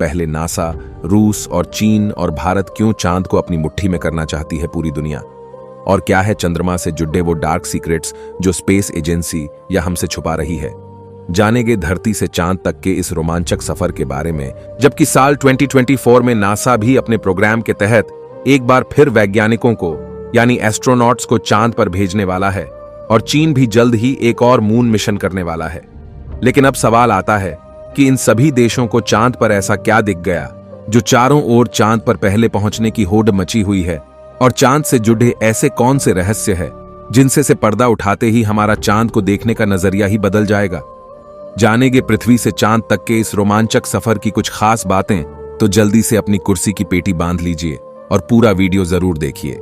पहले नासा, रूस और चीन और भारत क्यों चांद को अपनी मुट्ठी में करना चाहती है पूरी दुनिया, और क्या है चंद्रमा से जुड़े वो डार्क सीक्रेट्स जो स्पेस एजेंसी या हमसे छुपा रही है। जानेंगे धरती से चांद तक के इस रोमांचक सफर के बारे में, जबकि साल 2024 में नासा भी अपने प्रोग्राम के तहत एक बार फिर वैज्ञानिकों को यानी एस्ट्रोनॉट्स को चांद पर भेजने वाला है और चीन भी जल्द ही एक और मून मिशन करने वाला है। लेकिन अब सवाल आता है कि इन सभी देशों को चांद पर ऐसा क्या दिख गया जो चारों ओर चांद पर पहले पहुंचने की होड़ मची हुई है, और चांद से जुड़े ऐसे कौन से रहस्य है जिनसे से पर्दा उठाते ही हमारा चांद को देखने का नजरिया ही बदल जाएगा। जानेंगे पृथ्वी से चांद तक के इस रोमांचक सफर की कुछ खास बातें, तो जल्दी से अपनी कुर्सी की पेटी बांध लीजिए और पूरा वीडियो जरूर देखिए।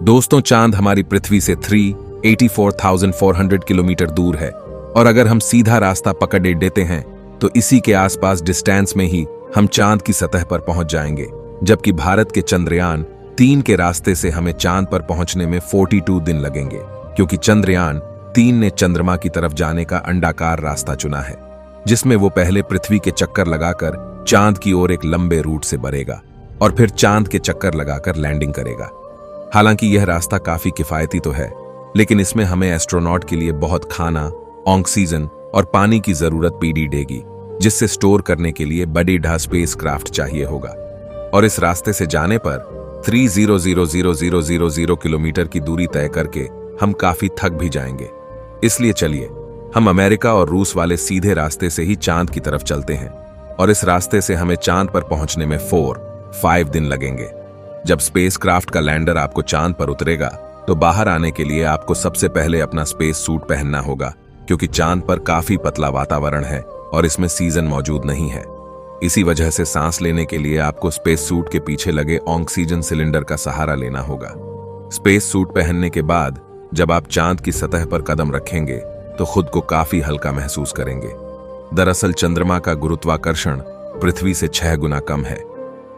दोस्तों, चांद हमारी पृथ्वी से 384,400 किलोमीटर दूर है, और अगर हम सीधा रास्ता पकड़ लेते हैं तो इसी के आसपास डिस्टेंस में ही हम चांद की सतह पर पहुंच जाएंगे, जबकि भारत के चंद्रयान 3 के रास्ते से हमें चांद पर पहुंचने में 42 दिन लगेंगे, क्योंकि चंद्रयान 3 ने चंद्रमा की तरफ जाने का अंडाकार रास्ता चुना है, जिसमें वो पहले पृथ्वी के चक्कर लगाकर चांद की ओर एक लंबे रूट से बढ़ेगा और फिर चांद के चक्कर लगाकर लैंडिंग करेगा। हालांकि यह रास्ता काफी किफायती तो है, लेकिन इसमें हमें एस्ट्रोनॉट के लिए बहुत खाना, ऑक्सीजन और पानी की जरूरत पड़ेगी, जिससे स्टोर करने के लिए बड़ी ढा स्पेस क्राफ्ट चाहिए होगा। और इस रास्ते से जाने पर 300,000 किलोमीटर की दूरी तय करके हम काफी थक भी जाएंगे। इसलिए चलिए हम अमेरिका और रूस वाले सीधे रास्ते से ही चांद की तरफ चलते हैं, और इस रास्ते से हमें चांद पर पहुंचने में 4-5 दिन लगेंगे। जब स्पेस क्राफ्ट का लैंडर आपको चांद पर उतरेगा तो बाहर आने के लिए आपको सबसे पहले अपना स्पेस सूट पहनना होगा, क्योंकि चांद पर काफी पतला वातावरण है और इसमें सीजन मौजूद नहीं है। इसी वजह से सांस लेने के लिए आपको स्पेस सूट के पीछे लगे ऑक्सीजन सिलेंडर का सहारा लेना होगा। स्पेस सूट पहनने के बाद जब आप चांद की सतह पर कदम रखेंगे तो खुद को काफी हल्का महसूस करेंगे। दरअसल चंद्रमा का गुरुत्वाकर्षण पृथ्वी से 6 गुना कम है,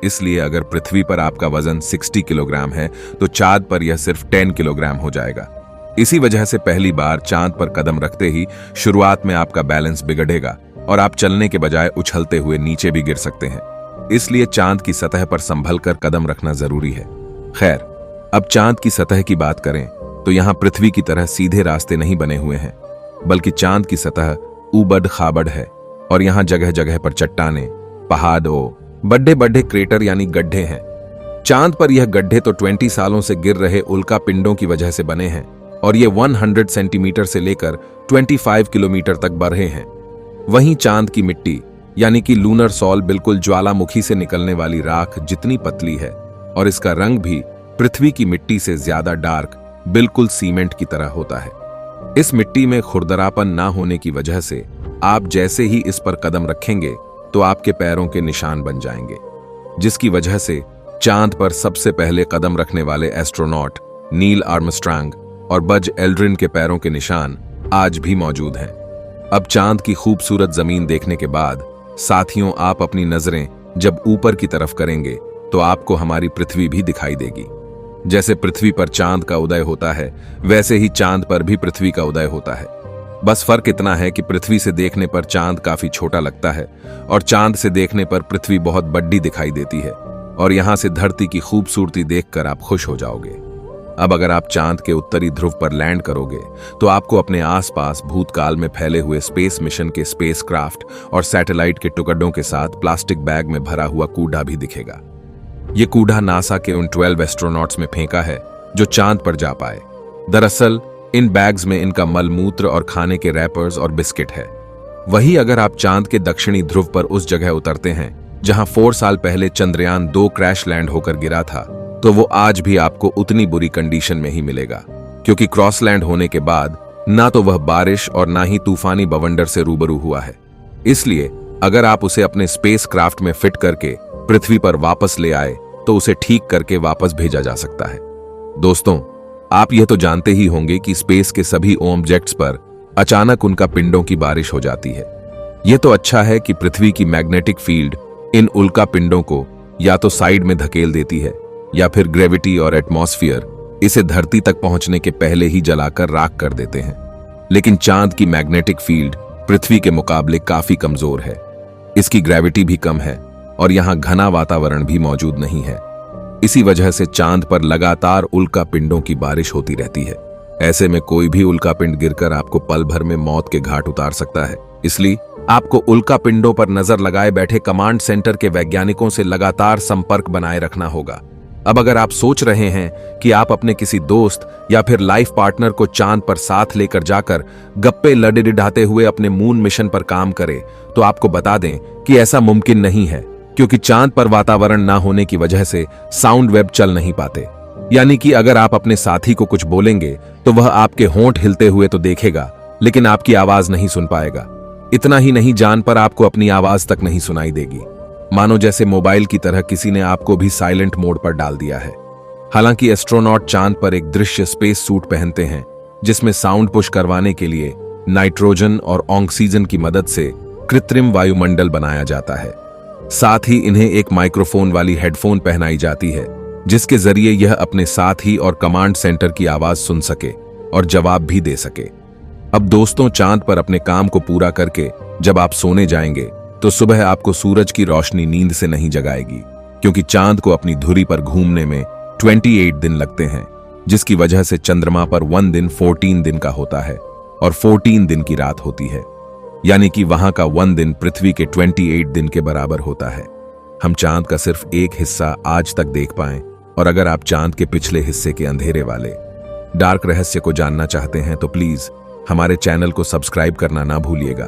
इसलिए अगर पृथ्वी पर आपका वजन 60 किलोग्राम है तो चांद पर यह सिर्फ 10 किलोग्राम हो जाएगा। इसी वजह से पहली बार चांद पर कदम रखते ही शुरुआत में आपका बैलेंस बिगड़ेगा और आप चलने के बजाय उछलते हुए नीचे भी गिर सकते हैं। इसलिए चांद की सतह पर संभल कर कदम रखना जरूरी है। खैर, अब चांद की सतह की बात करें तो यहाँ पृथ्वी की तरह सीधे रास्ते नहीं बने हुए हैं, बल्कि चांद की सतह ऊबड़ खाबड़ है, और यहाँ जगह जगह पर चट्टाने, पहाड़ और बड़े बड़े क्रेटर यानी गड्ढे हैं। चांद पर यह गड्ढे तो 20 सालों से गिर रहे उल्का पिंडों की वजह से बने हैं, और ये 100 सेंटीमीटर से लेकर 25 किलोमीटर तक बढ़े हैं। वहीं चांद की मिट्टी यानी कि लूनर सॉल बिल्कुल ज्वालामुखी से निकलने वाली राख जितनी पतली है, और इसका रंग भी पृथ्वी की मिट्टी से ज्यादा डार्क, बिल्कुल सीमेंट की तरह होता है। इस मिट्टी में खुरदरापन ना होने की वजह से आप जैसे ही इस पर कदम रखेंगे तो आपके पैरों के निशान बन जाएंगे, जिसकी वजह से चांद पर सबसे पहले कदम रखने वाले एस्ट्रोनॉट नील आर्मस्ट्रांग और बज एल्ड्रिन के पैरों के निशान आज भी मौजूद हैं। अब चांद की खूबसूरत जमीन देखने के बाद साथियों, आप अपनी नजरें जब ऊपर की तरफ करेंगे तो आपको हमारी पृथ्वी भी दिखाई देगी। जैसे पृथ्वी पर चांद का उदय होता है, वैसे ही चांद पर भी पृथ्वी का उदय होता है। बस फर्क इतना है कि पृथ्वी से देखने पर चांद काफी छोटा लगता है और चांद से देखने पर पृथ्वी बहुत बड़ी दिखाई देती है, और यहां से धरती की खूबसूरती देखकर आप खुश हो जाओगे। अब अगर आप चांद के उत्तरी ध्रुव पर लैंड करोगे तो आपको अपने आसपास भूतकाल में फैले हुए स्पेस मिशन के स्पेस क्राफ्ट और सैटेलाइट के टुकड़ों के साथ प्लास्टिक बैग में भरा हुआ कूड़ा भी दिखेगा। ये कूड़ा नासा के उन 12 एस्ट्रोनॉट्स में फेंका है जो चांद पर जा पाए। दरअसल इन बैग्स में इनका मलमूत्र और खाने के रैपर्स और बिस्किट है। वही अगर आप चांद के दक्षिणी ध्रुव पर उस जगह उतरते हैं जहां 4 साल पहले चंद्रयान 2 क्रैश लैंड होकर गिरा था, तो वो आज भी आपको उतनी बुरी कंडीशन में ही मिलेगा, क्योंकि क्रॉस लैंड होने के बाद ना तो वह बारिश और ना ही तूफानी बवंडर से रूबरू हुआ है। इसलिए अगर आप उसे अपने स्पेस क्राफ्ट में फिट करके पृथ्वी पर वापस ले आए तो उसे ठीक करके वापस भेजा जा सकता है। दोस्तों, आप यह तो जानते ही होंगे कि स्पेस के सभी ऑब्जेक्ट्स पर अचानक उनका पिंडों की बारिश हो जाती है। यह तो अच्छा है कि पृथ्वी की मैग्नेटिक फील्ड इन उल्का पिंडों को या तो साइड में धकेल देती है, या फिर ग्रेविटी और एटमॉस्फेयर इसे धरती तक पहुंचने के पहले ही जलाकर राख कर देते हैं। लेकिन चांद की मैग्नेटिक फील्ड पृथ्वी के मुकाबले काफी कमजोर है। इसकी ग्रेविटी भी कम है, और यहाँ घना वातावरण भी मौजूद नहीं है। इसी वजह से चांद पर लगातार उल्का पिंडों की बारिश होती रहती है। ऐसे में कोई भी उल्का पिंड गिरकर आपको पल भर में मौत के घाट उतार सकता है। इसलिए आपको उल्का पिंडों पर नजर लगाए बैठे कमांड सेंटर के वैज्ञानिकों से लगातार संपर्क बनाए रखना होगा। अब अगर आप सोच रहे हैं कि आप अपने किसी दोस्त या फिर लाइफ पार्टनर को चांद पर साथ लेकर जाकर गप्पे लड़ाते हुए अपने मून मिशन पर काम करें, तो आपको बता दें कि ऐसा मुमकिन नहीं है, क्योंकि चांद पर वातावरण ना होने की वजह से साउंड वेब चल नहीं पाते। यानी कि अगर आप अपने साथी को कुछ बोलेंगे तो वह आपके होंठ हिलते हुए तो देखेगा, लेकिन आपकी आवाज नहीं सुन पाएगा। इतना ही नहीं, जान पर आपको अपनी आवाज तक नहीं सुनाई देगी, मानो जैसे मोबाइल की तरह किसी ने आपको भी साइलेंट मोड पर डाल दिया है। हालांकि एस्ट्रोनॉट चांद पर एक दृश्य स्पेस सूट पहनते हैं, जिसमें साउंड पुश करवाने के लिए नाइट्रोजन और ऑक्सीजन की मदद से कृत्रिम वायुमंडल बनाया जाता है। साथ ही इन्हें एक माइक्रोफोन वाली हेडफोन पहनाई जाती है, जिसके जरिए यह अपने साथी और कमांड सेंटर की आवाज सुन सके और जवाब भी दे सके। अब दोस्तों, चांद पर अपने काम को पूरा करके जब आप सोने जाएंगे तो सुबह आपको सूरज की रोशनी नींद से नहीं जगाएगी, क्योंकि चांद को अपनी धुरी पर घूमने में 28 दिन लगते हैं, जिसकी वजह से चंद्रमा पर 1 दिन 14 दिन का होता है और 14 दिन की रात होती है। यानी कि वहां का 1 दिन पृथ्वी के 28 दिन के बराबर होता है। हम चांद का सिर्फ एक हिस्सा आज तक देख पाएं, और अगर आप चांद के पिछले हिस्से के अंधेरे वाले डार्क रहस्य को जानना चाहते हैं तो प्लीज हमारे चैनल को सब्सक्राइब करना ना भूलिएगा।